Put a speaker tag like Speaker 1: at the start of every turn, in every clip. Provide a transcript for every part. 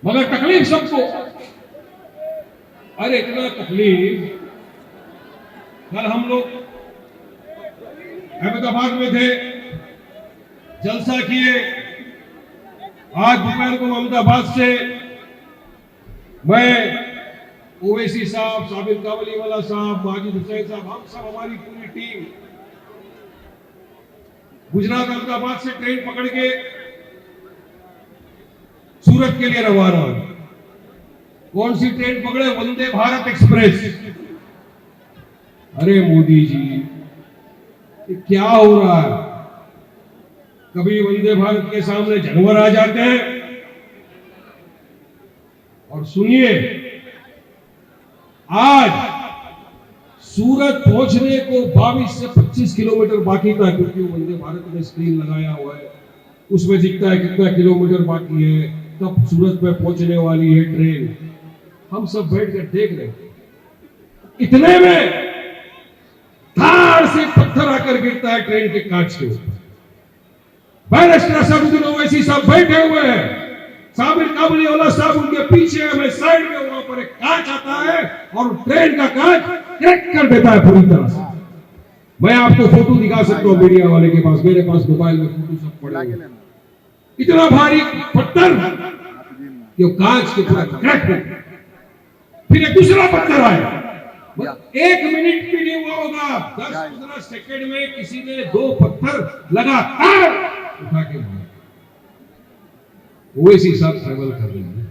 Speaker 1: मगर तकलीफ सबको। अरे इतना तकलीफ, कल हम लोग अहमदाबाद में थे, जलसा किए। आज दोपहर को अहमदाबाद से मैं, ओवैसी साहब, साबिर कावलीवाला साहब, माजिद हुसैन साहब, हम सब, हमारी पूरी टीम गुजरात अहमदाबाद से ट्रेन पकड़ के सूरत के लिए रवाना हुए। कौन सी ट्रेन पकड़े? वंदे भारत एक्सप्रेस। अरे मोदी जी, ये क्या हो रहा है? कभी वंदे भारत के सामने जानवर आ जाते हैं। और सुनिए, आज सूरत पहुंचने को 22 से 25 किलोमीटर बाकी था, क्योंकि वंदे भारत में स्क्रीन लगाया हुआ है, उसमें दिखता है कितना किलोमीटर बाकी है, तब सूरत में पहुंचने वाली है ट्रेन। हम सब बैठ कर देख रहे, इतने में धार से पत्थर आकर गिरता है ट्रेन के कांच के ऊपर। बैरिस्टर असदुद्दीन ओवैसी साहब बैठे हुए हैं, साबिर काबलीवाला साहब उनके पीछे है, मैं साइड में, वहां पर एक कांच आता है और ट्रेन का कांच क्रैक कर देता है पूरी तरह से। मैं आपको फोटो दिखा सकता हूं, मीडिया वाले के पास, मेरे पास मोबाइल में फोटो सब पड़े हुए। इतना भारी पत्थर कि कांच के पूरा क्रैक हो। फिर एक दूसरा पत्थर आया, 1 मिनट भी नहीं हुआ होगा, 10-15 सेकंड में किसी ने 2 पत्थर लगातार उठा के मारे। ओवैसी साहब ट्रेवल कर रहे हैं।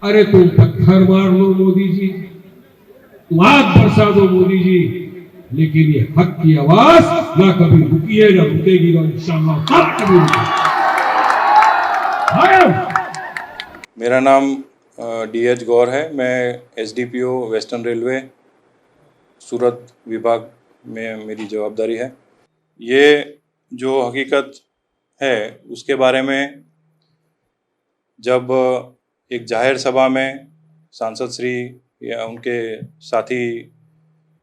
Speaker 1: अरे तुम पत्थर मार लो मोदी जी, तुम आग बरसा दो मोदी जी, लेकिन ये हक की आवाज ना कभी रुकी है, ना रुकेगी, ना इंशाअल्लाह कभी रुकेगी।
Speaker 2: मेरा नाम DH गौर है। मैं SDPO वेस्टर्न रेलवे सूरत विभाग में मेरी जवाबदारी है। ये जो हकीकत है उसके बारे में जब एक जाहिर सभा में सांसद श्री या उनके साथी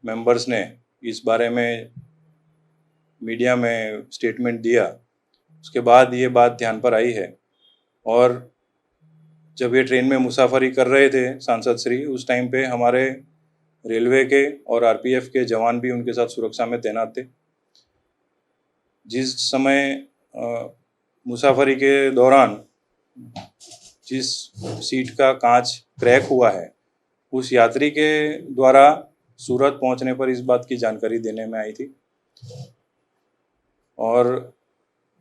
Speaker 2: मेंबर्स ने इस बारे में मीडिया में स्टेटमेंट दिया, उसके बाद ये बात ध्यान पर आई है। और जब ये ट्रेन में मुसाफरी कर रहे थे सांसद श्री, उस टाइम पे हमारे रेलवे के और RPF के जवान भी उनके साथ सुरक्षा में तैनात थे। जिस समय मुसाफरी के दौरान जिस सीट का कांच क्रैक हुआ है, उस यात्री के द्वारा सूरत पहुंचने पर इस बात की जानकारी देने में आई थी। और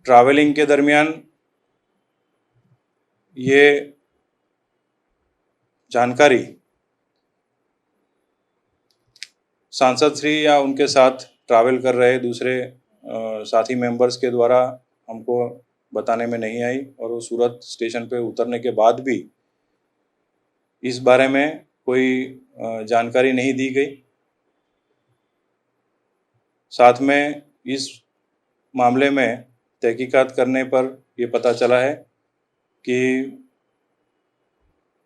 Speaker 2: ट्रैवलिंग के दरमियान ये जानकारी सांसद श्री या उनके साथ ट्रैवल कर रहे दूसरे साथी मेंबर्स के द्वारा हमको बताने में नहीं आई, और वो सूरत स्टेशन पे उतरने के बाद भी इस बारे में कोई जानकारी नहीं दी गई। साथ में इस मामले में तहकीकात करने पर ये पता चला है कि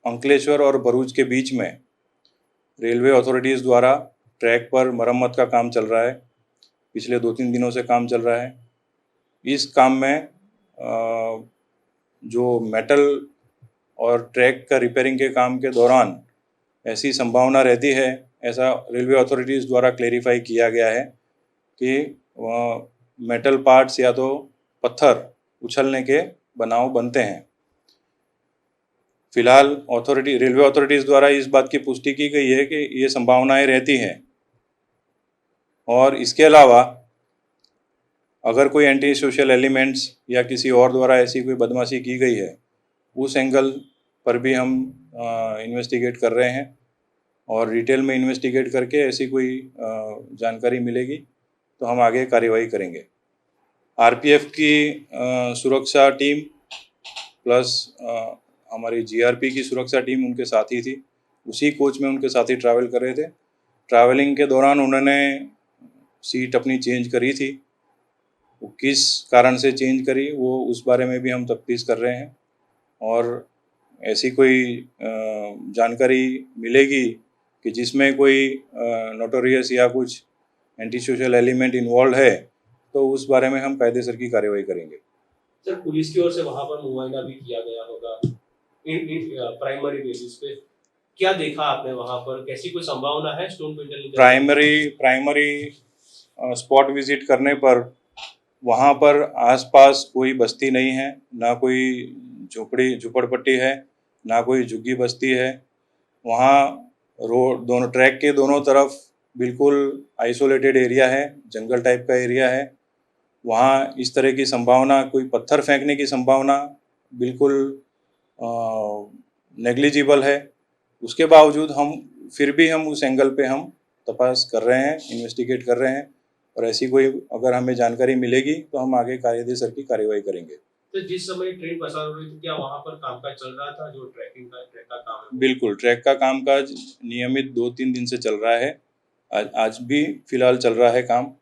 Speaker 2: अंकलेश्वर और भरूच के बीच में रेलवे अथॉरिटीज़ द्वारा ट्रैक पर मरम्मत का काम चल रहा है। पिछले 2-3 दिनों से काम चल रहा है। इस काम में जो मेटल और ट्रैक का रिपेयरिंग के काम के दौरान ऐसी संभावना रहती है, ऐसा रेलवे अथॉरिटीज़ द्वारा क्लेरिफाई किया गया है कि मेटल पार्ट्स या तो पत्थर उछलने के बनाव बनते हैं। फिलहाल रेलवे अथॉरिटीज़ द्वारा इस बात की पुष्टि की गई है कि ये संभावनाएं रहती हैं, और इसके अलावा अगर कोई एंटी सोशल एलिमेंट्स या किसी और द्वारा ऐसी कोई बदमाशी की गई है, उस एंगल पर भी हम इन्वेस्टिगेट कर रहे हैं, और डिटेल में इन्वेस्टिगेट करके ऐसी कोई जानकारी मिलेगी तो हम आगे कार्यवाही करेंगे। RPF की सुरक्षा टीम प्लस हमारी GRP की सुरक्षा टीम उनके साथ ही थी। उसी कोच में उनके साथी ट्रैवल कर रहे थे। ट्रैवलिंग के दौरान उन्होंने सीट अपनी चेंज करी थी। वो किस कारण से चेंज करी, वो उस बारे में भी हम तफ्तीश कर रहे हैं, और ऐसी कोई जानकारी मिलेगी कि जिसमें कोई नोटोरियस या कुछ एंटी सोशल एलिमेंट इन्वॉल्व है, तो उस बारे में हम कायदेसर की कार्रवाई करेंगे।
Speaker 3: सर, पुलिस की ओर से वहां पर मुआयना भी किया गया होगा, प्राइमरी बेसिस पे क्या देखा आपने वहां पर, कैसी कोई संभावना है stone quintal
Speaker 2: primary spot visit करने पर वहाँ पर आसपास कोई बस्ती नहीं है, ना कोई झुपड़पट्टी है, ना कोई झुग्गी बस्ती है। वहाँ रोड दोनों ट्रैक के दोनों तरफ बिल्कुल आइसोलेटेड एरिया है, जंगल टाइप का एरिया है। वहाँ इस तरह की संभावना, कोई पत्थर फेंकने की संभावना बिल्कुल नेग्लिजिबल है। उसके बावजूद फिर भी हम उस एंगल पे हम तपास कर रहे हैं, इन्वेस्टिगेट कर रहे हैं, और ऐसी कोई अगर हमें जानकारी मिलेगी तो हम आगे कायदेसर की कार्यवाही करेंगे।
Speaker 3: तो जिस समय ट्रेन पसार हो रही थी, क्या वहां पर कामकाज चल रहा था, जो ट्रैक का काम है?
Speaker 2: बिल्कुल, ट्रैक का कामकाज नियमित 2-3 दिन से चल रहा है। आज भी फिलहाल चल रहा है काम।